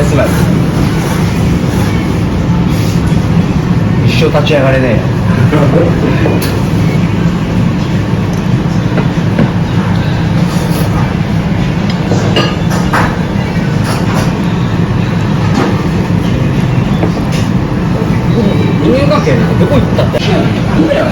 すばい。一生立ち上がれねえ。人間関係どこ行ったっていいんだよね。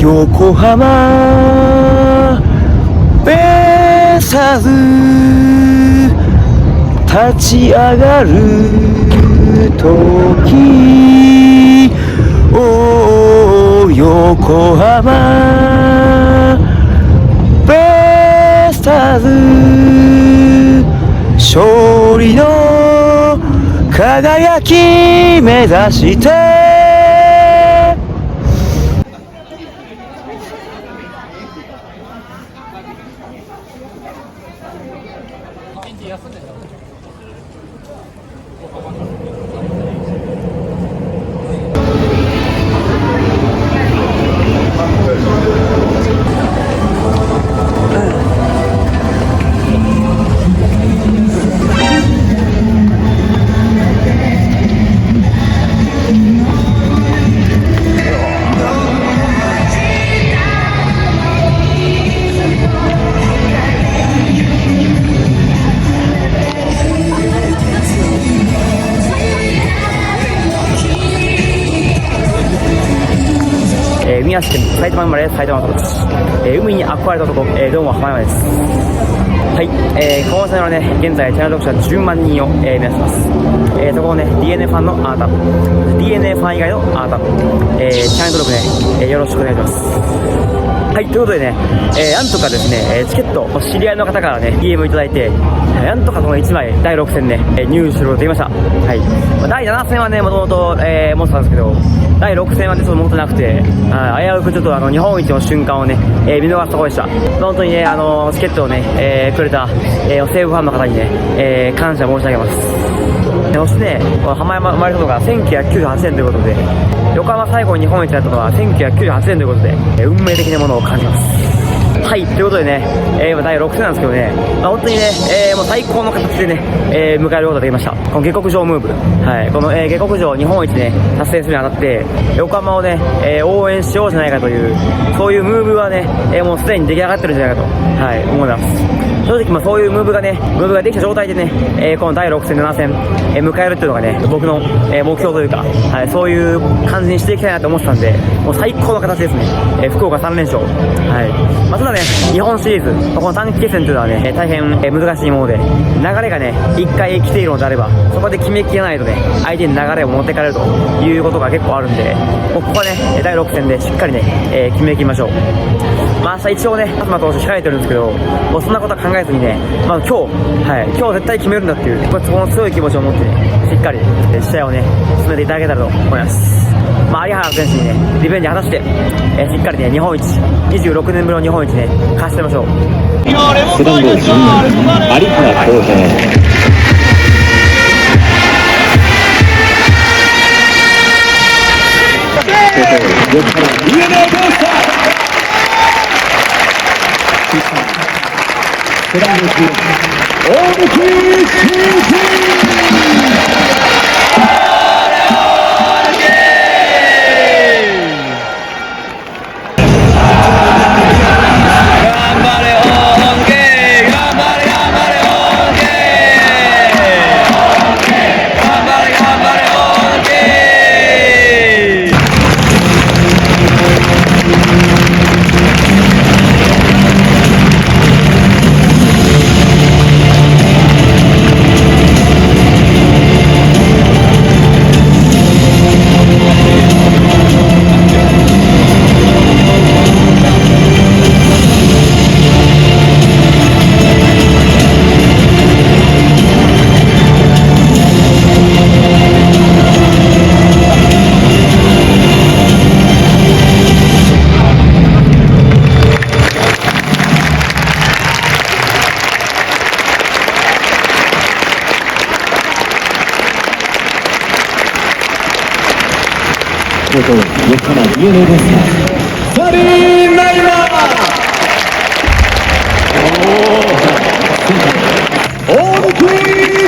横浜ベーサーズ立ち上がる時、おー横浜ベーサーズ勝利の輝き目指して宮城県埼玉生まれ埼玉育ち、海に憧れた男、どうも浜山です。はい、このチャンネルはね、現在チャンネル読者10万人を、目指してます。そこをね、DNA ファンのあなた、DNA ファン以外のあなた、チャンネル登録ね、よろしくお願いします。はい、ということでね、なんとかですね、チケット、知り合いの方からね、DM いただいて、なんとかこの1枚、第6戦ね、入手することができました。はい。第7戦はね、もともと、持ってたんですけど、第6戦はね、ちょっと持ってなくて、危うくちょっと日本一の瞬間をね、見逃すところでした。本当にね、チケットをね、くれた、西武ファンの方にね、感謝申し上げます。そしてね、浜山生まれたのが1998年ということで、横浜最後に日本一になったのは1998年ということで、運命的なものを感じます。はい、ということでね、今第6戦なんですけどね、本当にね、もう最高の形でね、迎えることができました。この下克上ムーブ。はい、この、下克上日本一ね、達成するにあたって、横浜をね、応援しようじゃないかという、そういうムーブはね、もうすでに出来上がってるんじゃないかと、はい、思います。正直そういうムーブができた状態でね、この第6戦、7戦、迎えるっていうのがね、僕の、目標というか、はい、そういう感じにしていきたいなと思ってたんで、もう最高の形ですね。福岡3連勝。はい。ただね、日本シリーズ、この短期決戦というのはね、大変、難しいもので、流れがね、一回来ているのであれば、そこで決めきらないとね、相手に流れを持ってかれるということが結構あるんで、もうここはね、第6戦でしっかりね、決めきりましょう。明日一応ね、東投手控えてるんですけど、もうそんなことは考えずにね、今日絶対決めるんだっていう、この強い気持ちを持ってね、しっかり、試合をね、進めていただけたらと思います。有原選手にね、リベンジ果たして、しっかりね、日本一、26年ぶりの日本一ね、勝ち取りましょう。背番号12、有原航平。背番号10、大横浜 DNA です。サリーナイマー。オールクイー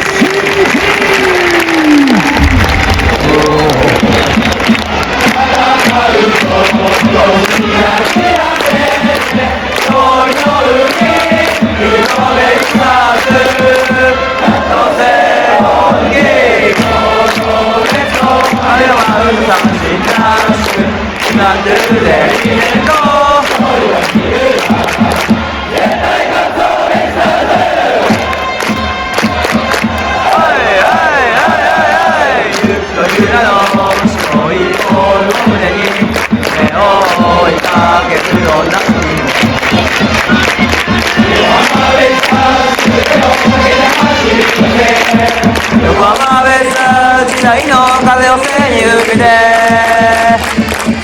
横浜ベイスターズ時代の風を背に受けて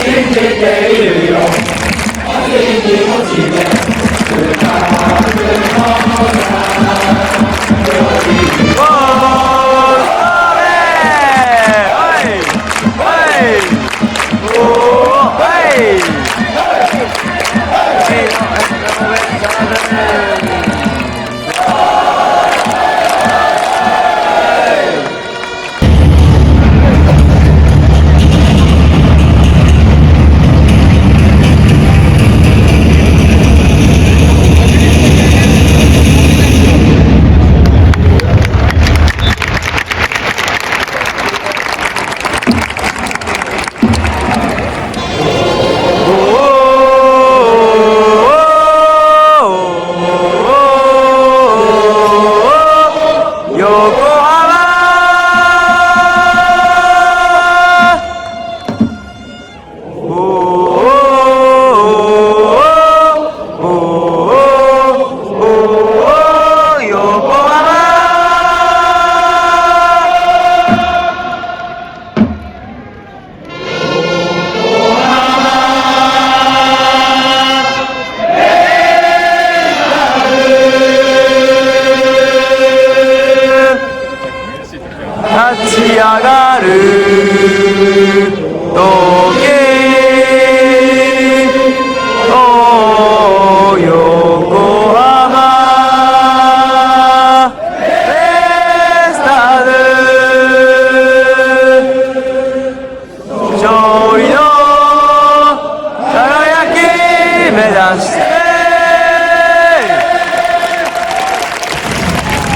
信じているよ熱い気持ちで深く立ち上がる時お横浜ベイスターズ勝利の輝き目指して横浜 DNA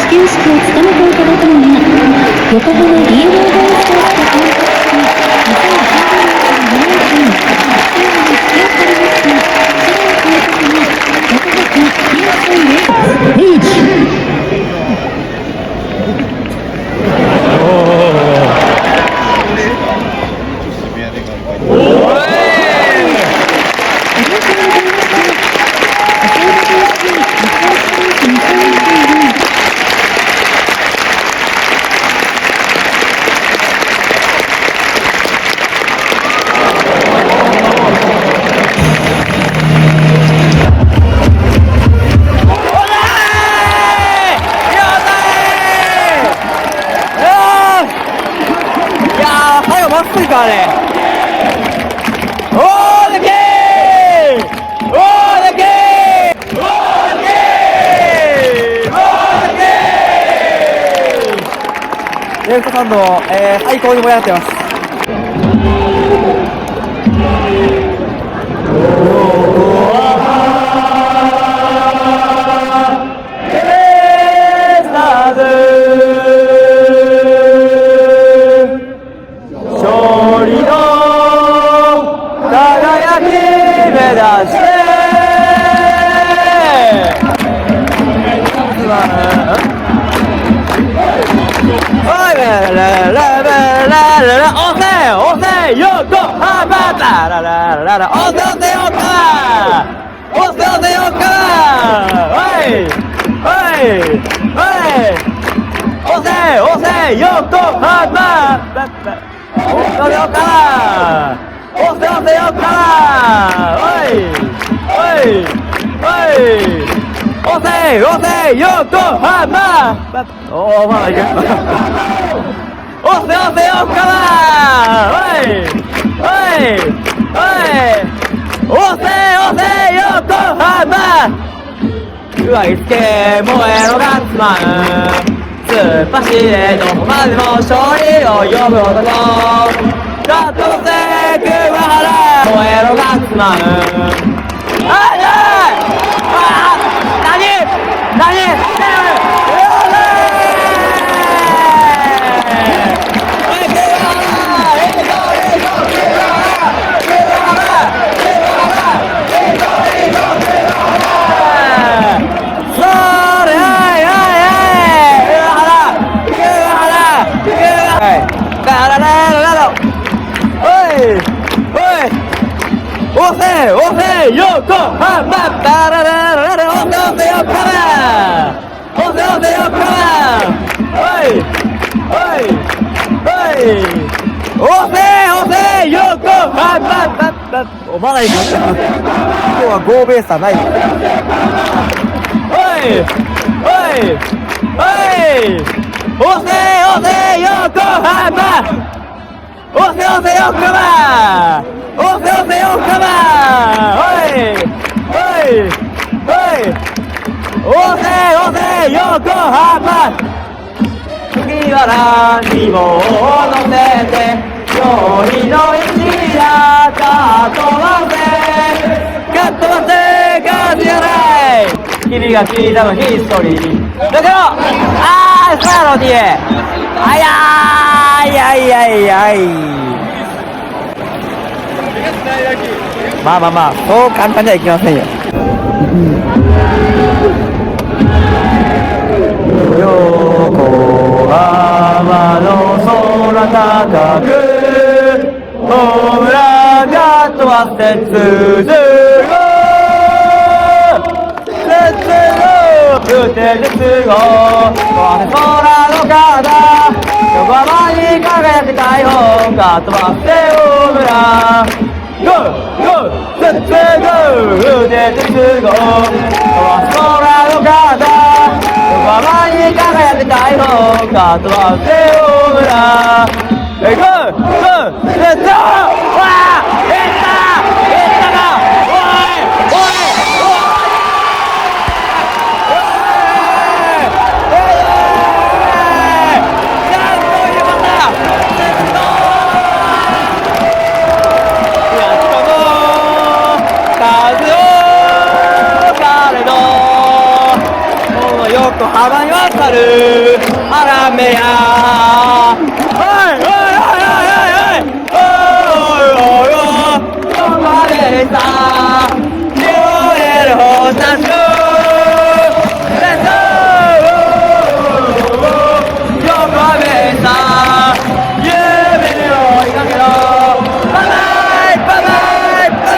ベイスターズと監督からね。おーでけーおーでけーおーでけーおーでけーレフトサンド、最高に盛り上がってます。勝利の輝き目指して横浜だらららら押せ押せ横浜押せ押せ横浜おいおいおい押せ押せ横浜押せ横浜押せ押せ横浜おいおいおい押せ押せ横浜おおまだいく押せ押せ横浜おいおいおい押せ押せ横浜うわいつけ燃えろガッツマン突っ走れどこまでも勝利を呼ぶ男ガットセクワハラ燃えろガッツマンあいあ何何押せ横浜ダララララ押せ押せ横浜押せ押せ横浜おいおいおい押せ押せ横浜おまだいく今日はゴーベースはないおいおいおい押せ押せ横浜押せ押せ横浜押せ押せ横浜おいおいおい押せ押せ横浜麦わらにも乗せて勝利の一打かっ飛ばせかっ飛ばせガーズじゃない君が聞いたのヒストリーだけどスパーロディエあやーいやいやいやいまあまあまあそう簡単にはいきませんよ横浜の空高くホームランが飛ばせ続く打て絶後空の風横浜に輝く太陽が飛ばせホームランゴーゴー絶ゴー打て絶後空の風横浜に輝く太陽が飛ばせホームランゴーゴー絶ゴーわあいったかおいおい横浜に渡るアラメヤおいおいおいおいおいおいおいおいおいれた燃える星たちのレッツゴー横浜さ夢を追いかけろバイバイバイバイバイ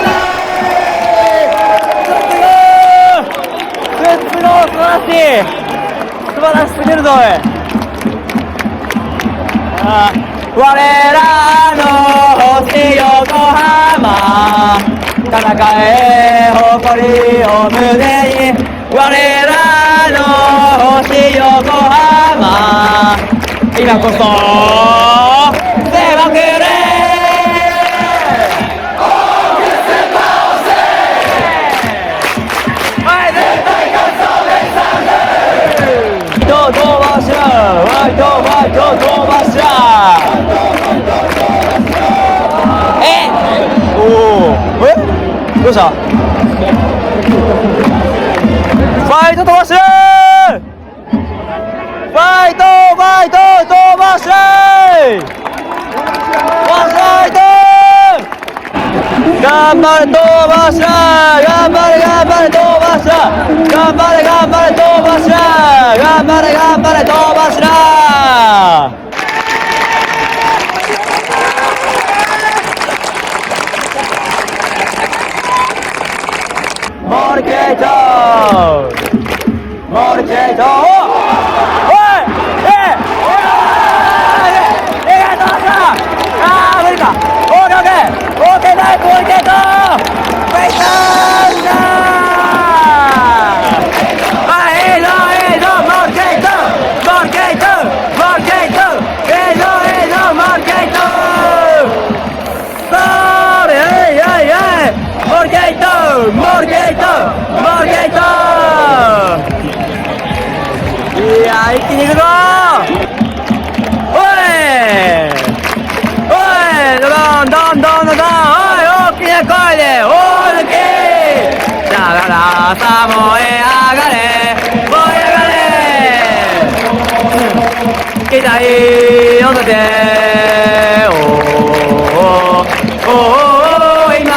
レッツゴー素晴らしい素晴らしすぎるぞおい我らの星横浜戦え誇りを胸に我らの星横浜今こそ迫れイトファイト飛ばしたおおどうしたファイト飛ばしてファイト飛ばしてファイト頑張れ飛ばした頑張れ飛ばした頑張れ飛ばした頑張れ飛ばしたモリケートおいどうした無理かオーケーナイスモリケートフェイトいや一気に行くぞおいどんおい大きな声で大抜きだからさ燃え上がれ期待を立て今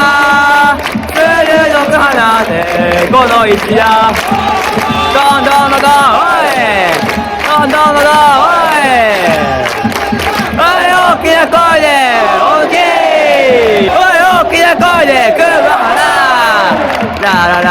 鋭く放てこの一夜どんおい大きな声で大きな声で来るわラララ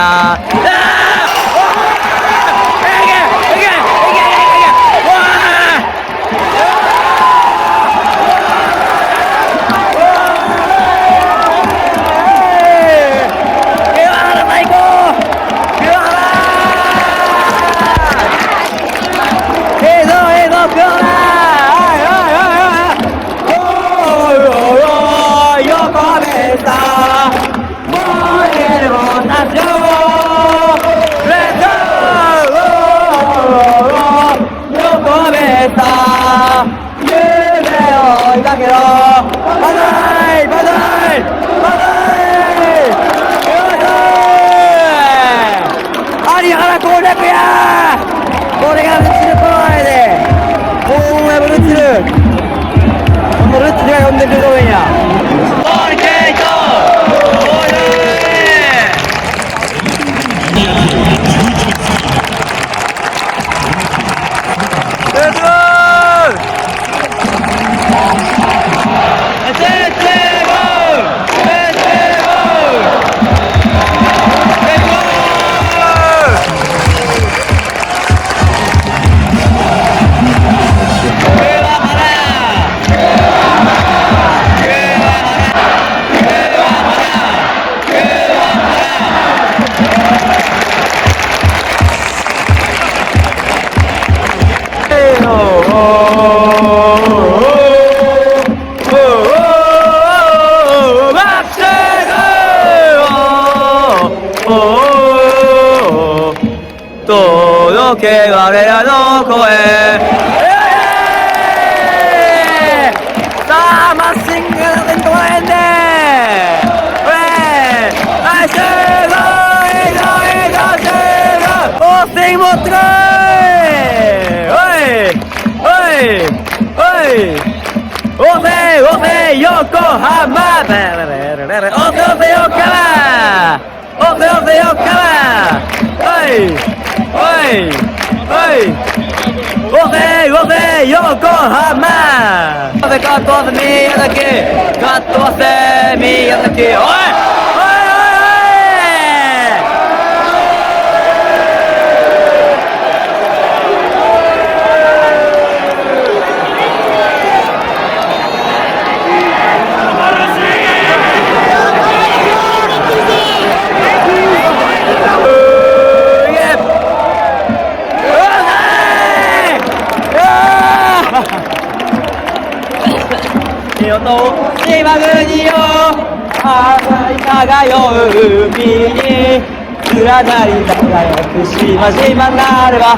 だけどバザイ有原攻略やこれがルチルパワーでホームウェブルチルこのルチルが呼んでくれるんやオリケート届け我らの声さあマッシングの先頭らへんで集合オースティン持ってこい押せ横浜押せ横浜押せ横浜カットワセ宮崎カットワセ宮崎おいよと島国よ赤い輝く海に連なり輝く島々なれば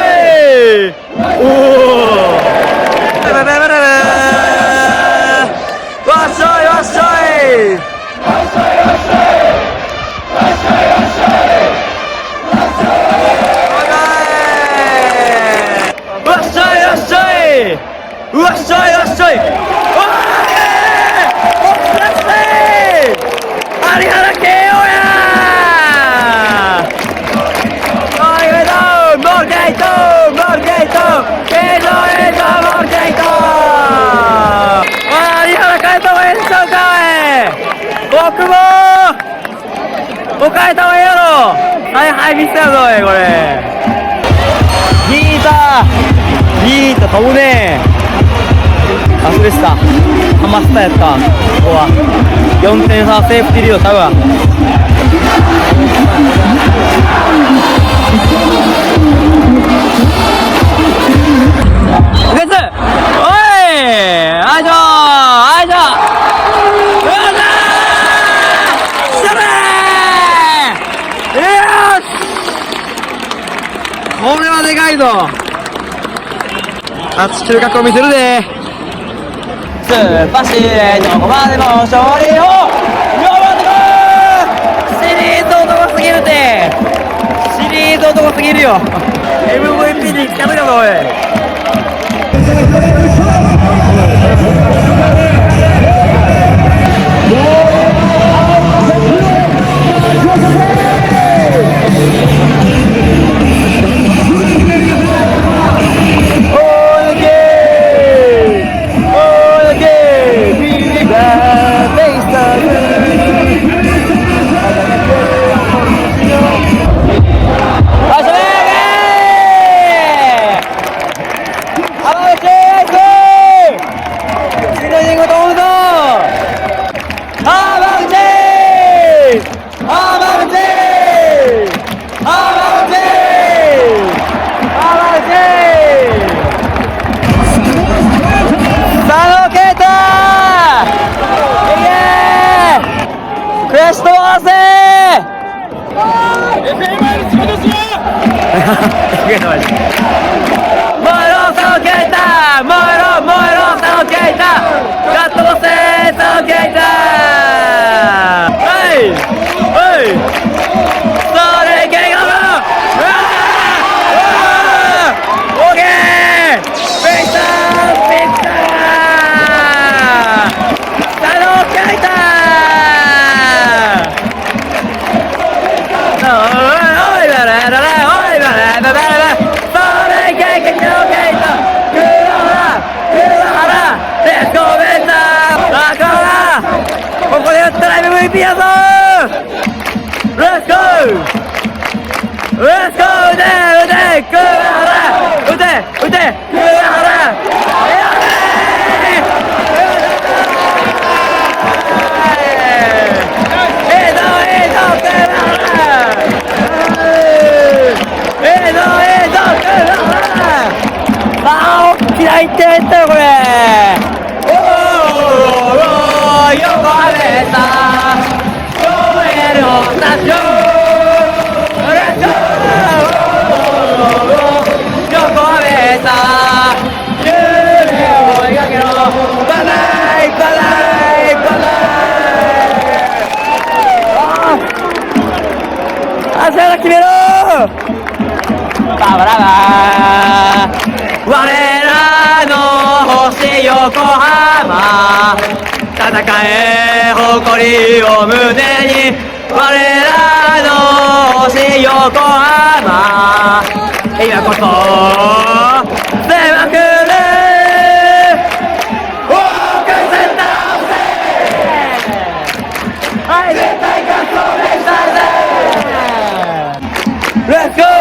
いおおわっしょいわっしょいわっしょいわっしょいうわっしょいわっしょいおー有原慶応やおいゴーモールゲートモールゲート映像モールゲート有原帰った方がええんちゃうかい僕も帰った方がええやろはいはいミスやぞこれギータ飛ぶねあそれしたハマスタやったここは4点差セーフティーリードちゃうわゲッツおいあいしょあいしょうわだーしゃべーよしこれはでかいぞ初収穫を見せるで突っ走れどこまでも勝利を呼ばんでこシリーズ男すぎるてシリーズ男すぎるよ MVP に近づいたぞおいクエスト合わせここで打ったら MVP やぞー Let's go! Let's go! 打て桑原打て桑原開いていったよこれおー横浜ベタ超えるスタジオレッツゴー横浜ベタ夢を描けろバナイバナイバナイ足原決めろババラバ我らの星横浜戦え誇りを胸に我らの星横浜今こそ迫くるオープンセンターはい絶対勝つを目指せ Let's go!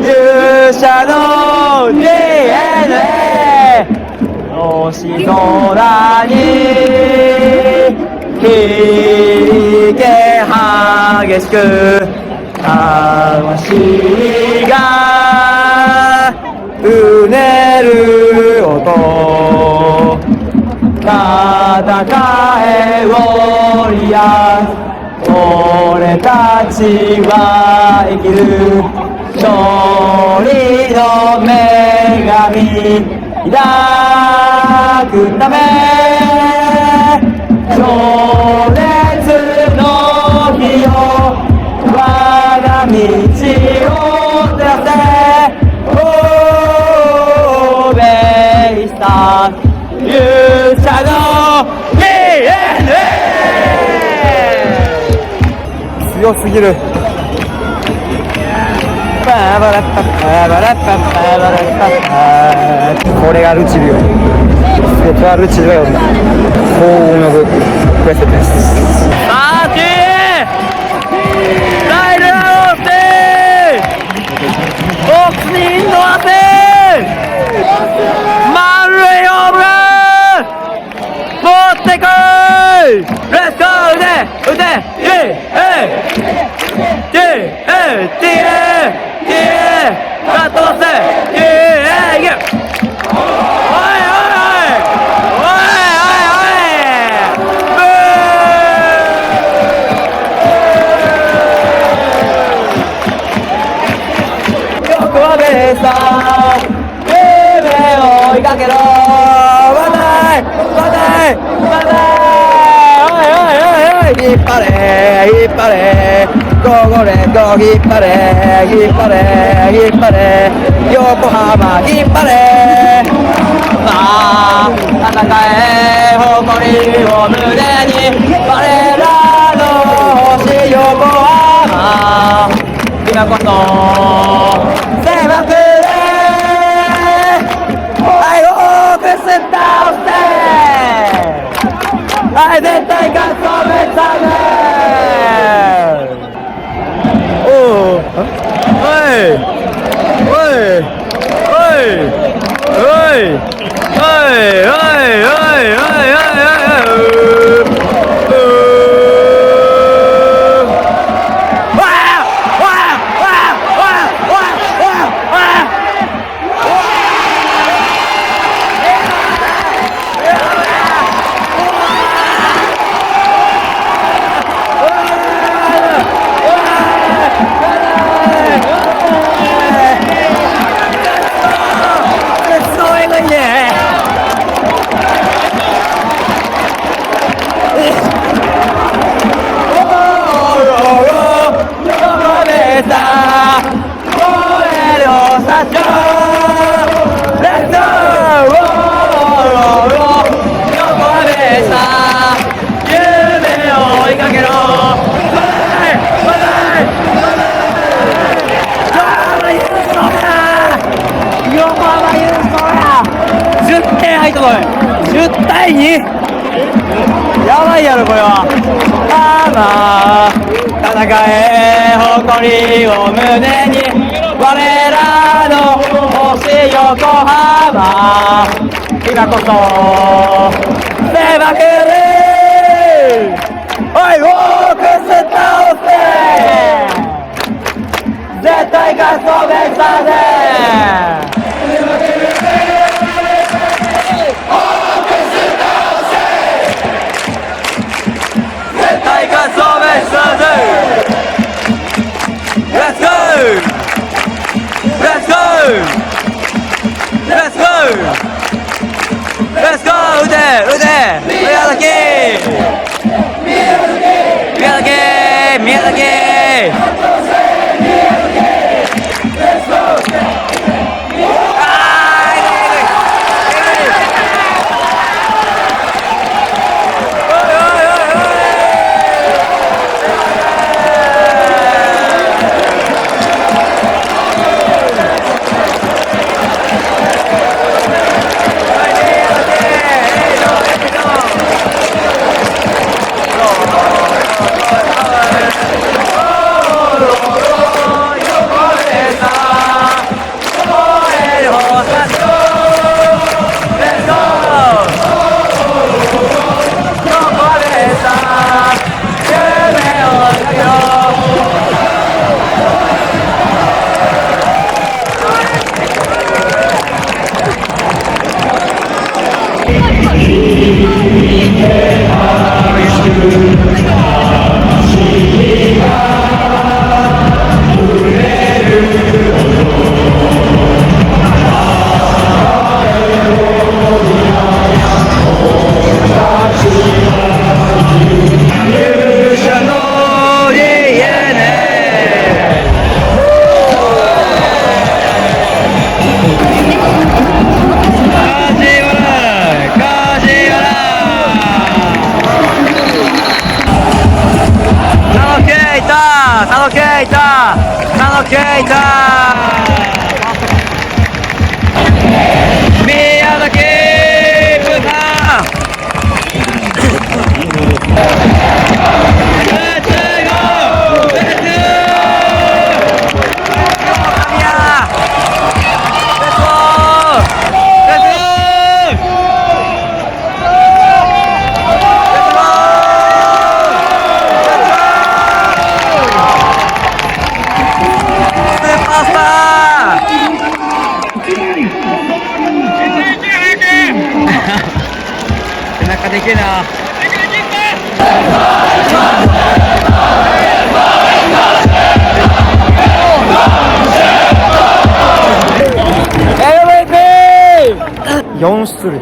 勇者の DNA 星空に響け激しく魂がうねる音戦えウォリアー俺たちは生きる勝利の女神抱くため情熱の火よ我が道を照らせベイスター勇者の DNA 強すぎるこれがルチビオ全てはルチビオだ幸運の具クエストですさてダイルアロースボックスにインドアセマルエオブラ持ってこいレッツゴー撃てカットバスいけおいおいおいブー横はベーサー夢を追いかけろバタイ引っ張れゴーゴレゴー引っ張れ横浜引っ張れさあ戦え誇りを胸に我らの星横浜今こそ狭くで愛をくす倒してはい絶対勝つめさねおい10対2やばいやろこれは戦え誇りを胸に我らの星横浜今こそ狭くでおいウォークス倒せ絶対勝つぞベイスターズ Let's go! Let's go! Let's go! Let's go! 打て宮崎でけえな。4種類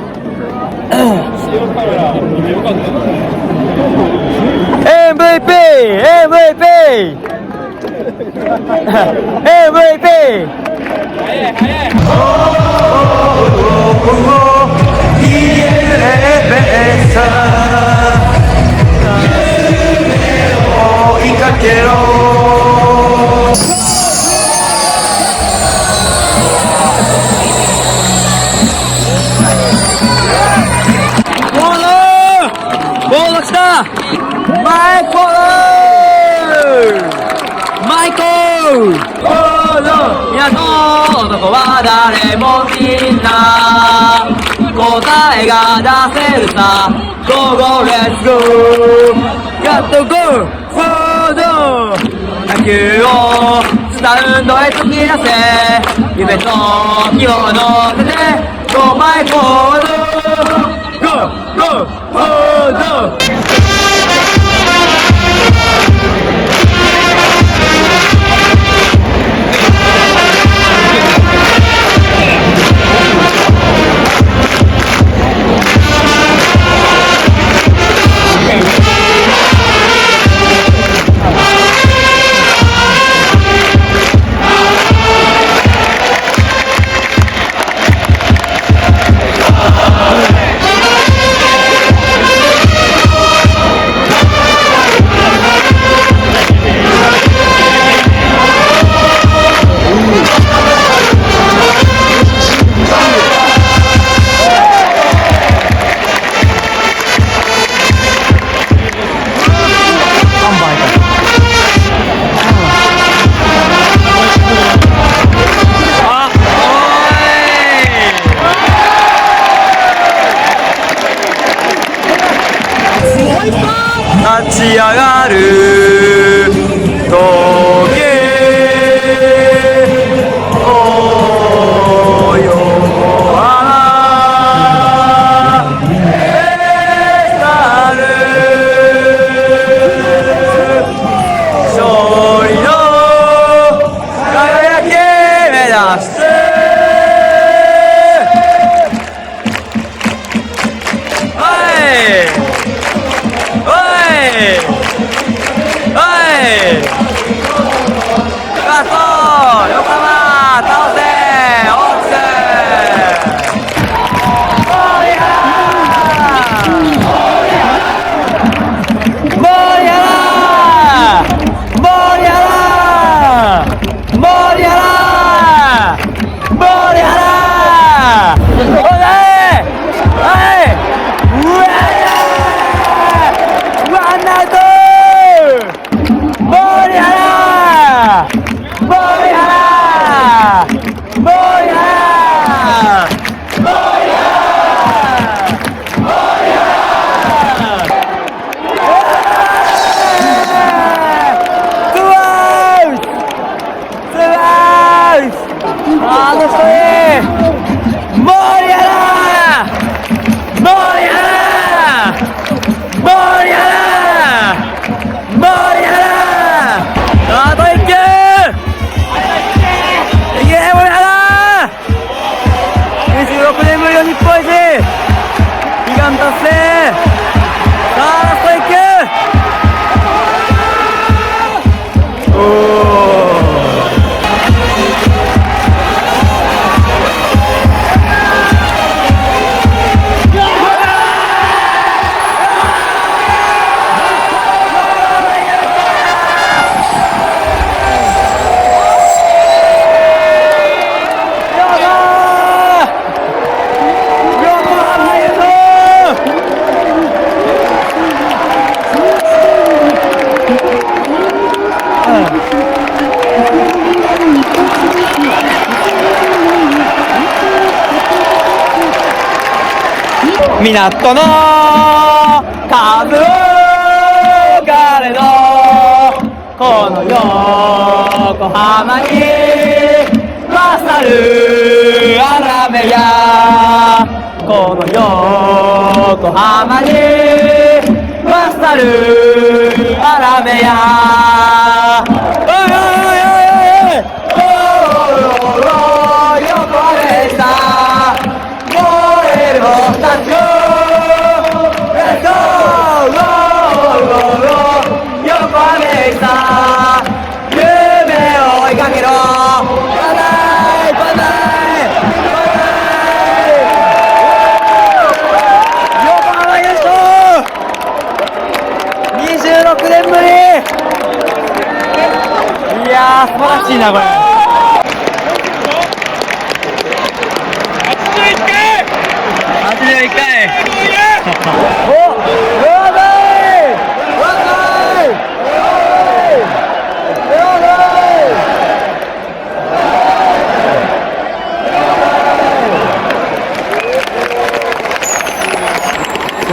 男は誰もみんな答えが出せるさ Go go let's go やっと Go forward 野球をスタウンドへ突き出せ夢と気を乗せて Go my forward Go go forward ラスト横浜倒せオークス港の数がれどこの横浜に勝るアラメヤこの横浜に勝るアラメヤ横浜でした燃える僕たちを26年ぶりいやー素晴らしいなこれ81回おやばい若いやば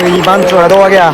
いいい番長が胴上げや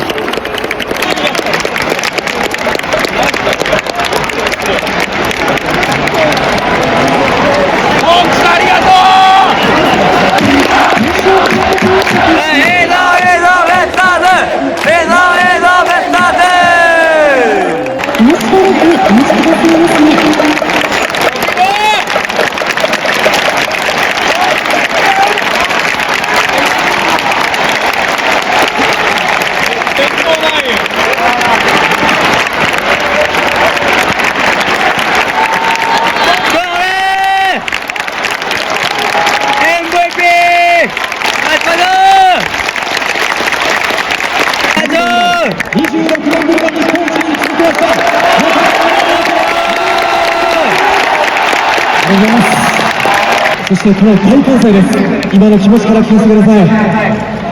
そしてこの大歓声です。今の気持ちから聞かせてください。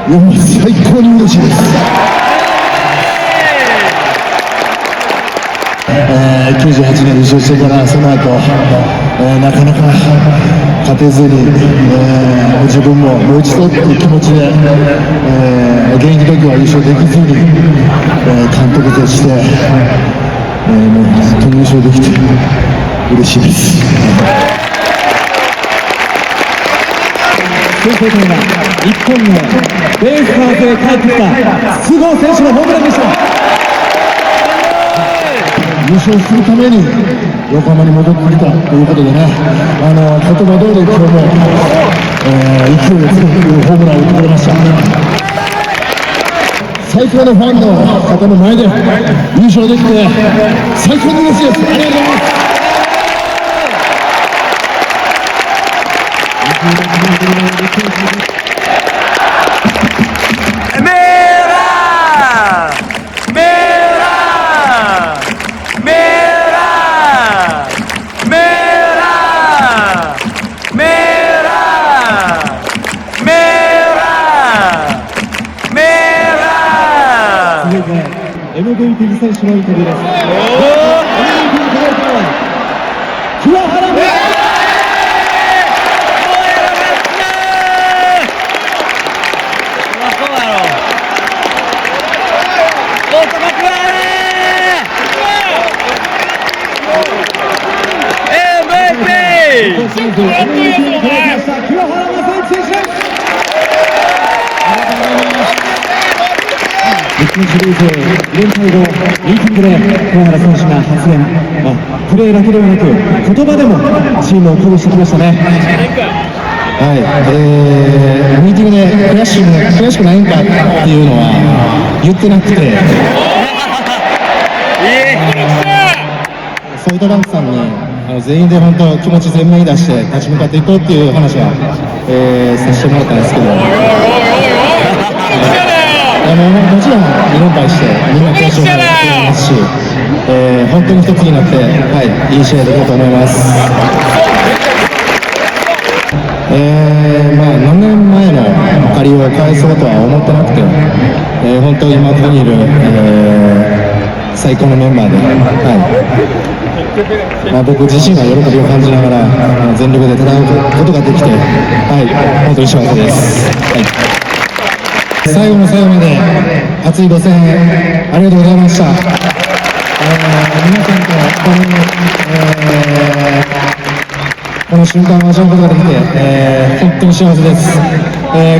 もう最高に嬉しいです。98年優勝してからその後、なかなか勝てずに、自分ももう一度という気持ちで、現役時は優勝できずに、監督として、もう本当に優勝できて嬉しいです。先制点は日本のベイスターズへ帰ってきた筒香選手のホームランでした。優勝するために横浜に戻ってきたということでね、言葉通り今日も、勢いをつけるホームランを打ってくれました。最高のファンの方の前で優勝できて最高に嬉しいです。ありがとうございます。手のインタビューです。桑原もシリーズ連敗後、ミーティングで桑原選手が発言、プレーだけではなく言葉でもチームを鼓舞してきましたね。はい、ミーティングで悔しくないんかっていうのは言ってなくて、ソフトバンクさんに全員で本当気持ち全面に出して立ち向かっていこうっていう話は、させてもらったんですけど、もちろん2連敗してみんな調子を上げていますし、本当に一つになって、いい試合できると思います。何年前の借りを返そうとは思ってなくて、本当に今ここにいる、最高のメンバーで、僕自身は喜びを感じながら全力で戦うことができて、本当に幸せです。最後の最後まで熱いご声援ありがとうございました。皆さんとこの瞬間を味わうことができて、本当に幸せです。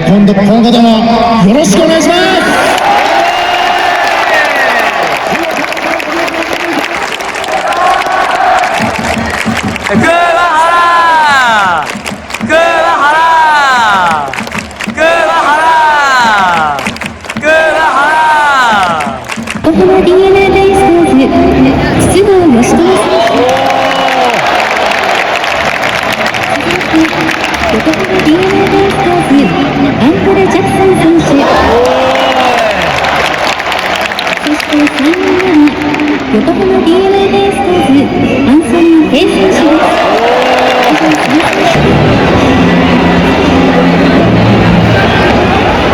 今後ともよろしくお願いします。横浜 DNA ベイスターズ、筒香嘉智選手。横浜 DNA ベイスターズ、アンドレ・ジャクソン選手。そして3人目は横浜 DNA ベイスターズ、アンソニー・ケイ選手です。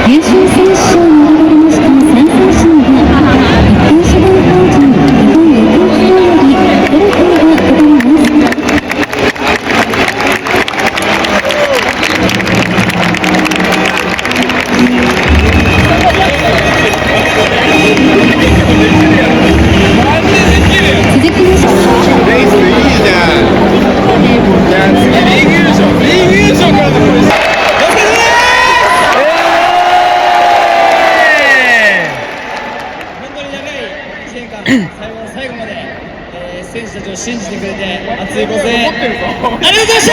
優秀選手賞に選ばれました3選手には、一般社団法人日本野球機構よりトロフィーが贈られます。続きまして最後まで、選手たちを信じてくれて熱いご声援ありがとうございました。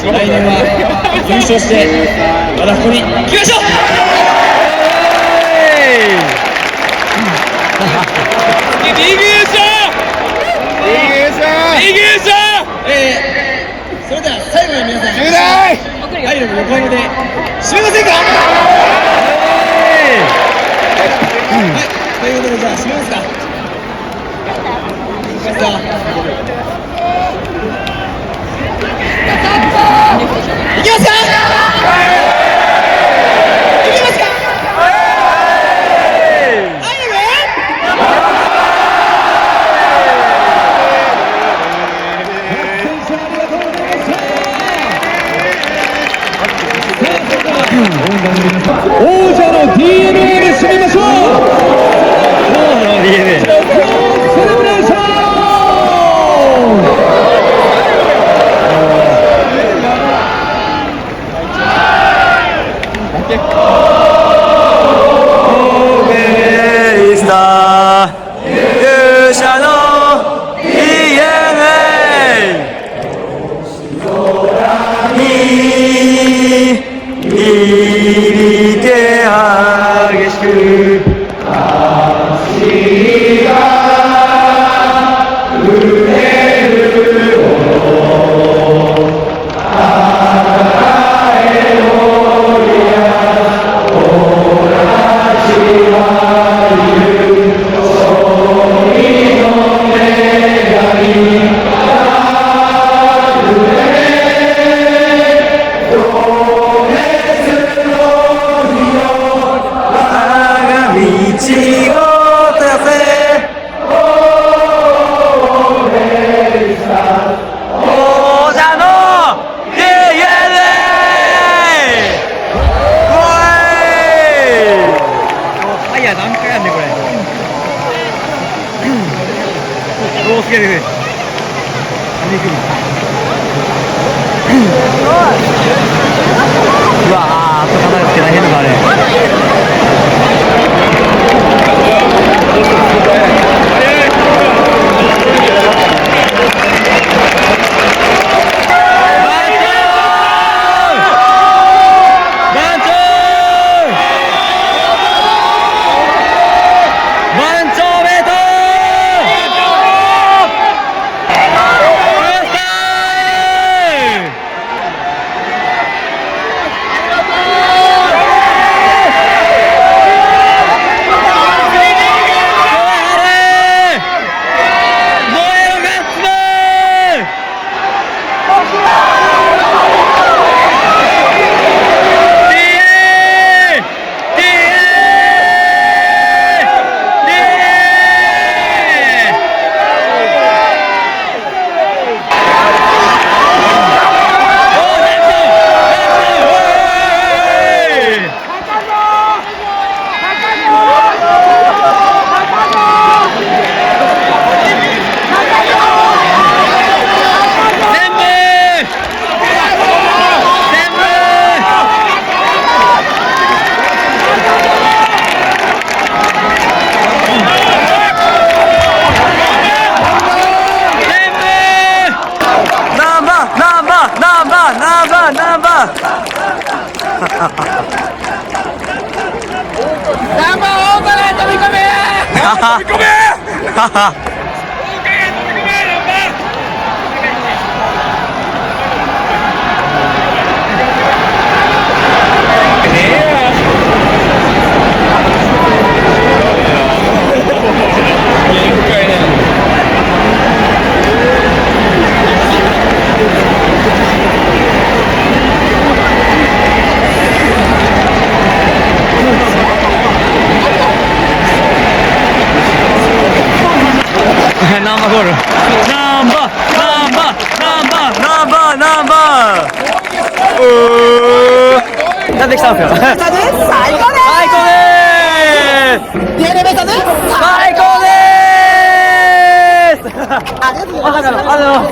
来年は優勝してまたここに行きましょう。リーグ優勝それでは最後に皆さんアイドル横浜で締めませんか。ということでじゃあ締めますか。いきますよ。いきますか。王者の DNA で締めましょう。セレブレーション。うわー、あと肩がつけ大変だからあれ。ナンバーゴール。ナンバーなんで来たんですか。最高です。最高です。最高です。ありがとうございます。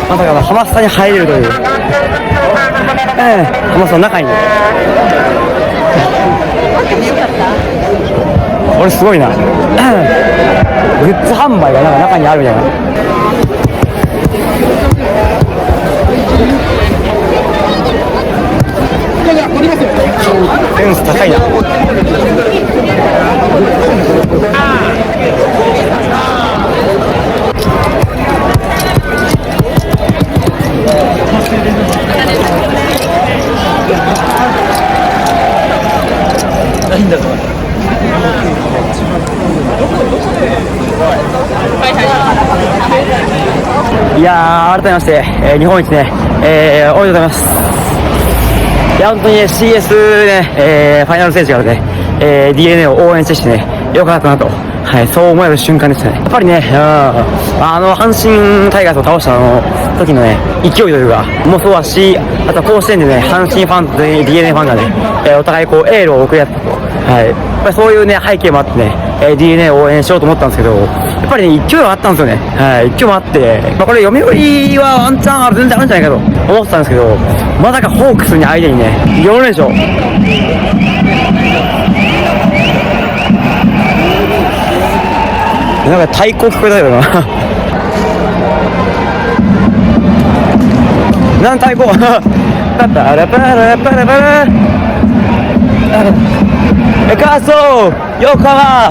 まさかのハマスタに入れるという、ハマスタの中に俺すごいな。グッズ販売がなんか中にあるみたいな。センス高いな。ないんだぞ。いやー、改めまして、日本一ね、おめでとうございます。いや、本当にね、CS ね、ファイナルステージからね、DNA を応援してね、よかったなと、はい、そう思える瞬間でしたね。やっぱりね、阪神タイガースを倒した時のね、勢いというか、もそうだし、あとは甲子園でね、阪神ファンと DNA ファンがね、お互いこうエールを送り合ったと、はい、やっぱりそういうね、背景もあってね、DNA を応援しようと思ったんですけど、やっぱりね、勢いがあったんですよね。はい、勢いもあって、これ読売はワンチャン全然あるんじゃないかと思ってたんですけど、まさかホークスに相手にね、4連勝。なんか太鼓聞こえたよな。なん太鼓。パパラパラパラパラ。カーソー横浜。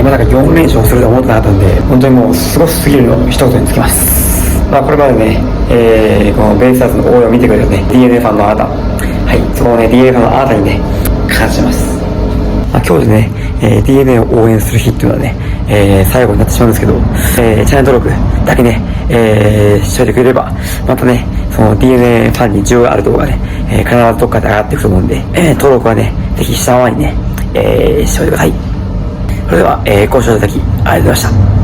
まさか4連勝すると思ってなかったんで、本当にもうすごすぎるの一言につきます。まあこれまでね、このベイスターズの応援を見てくれたね、DNA ファンのあなた、はい、そこをね、DNA ファンのあなたにね、感謝します。まあ、今日でね、DNA を応援する日っていうのはね、最後になってしまうんですけど、チャンネル登録だけね、しといてくれれば、またね、その DNA ファンに需要がある動画がね、必ずどっかで上がっていくと思うんで、登録はね、ぜひしたままにね、しておいてください。それでは、ご視聴いただきありがとうございました。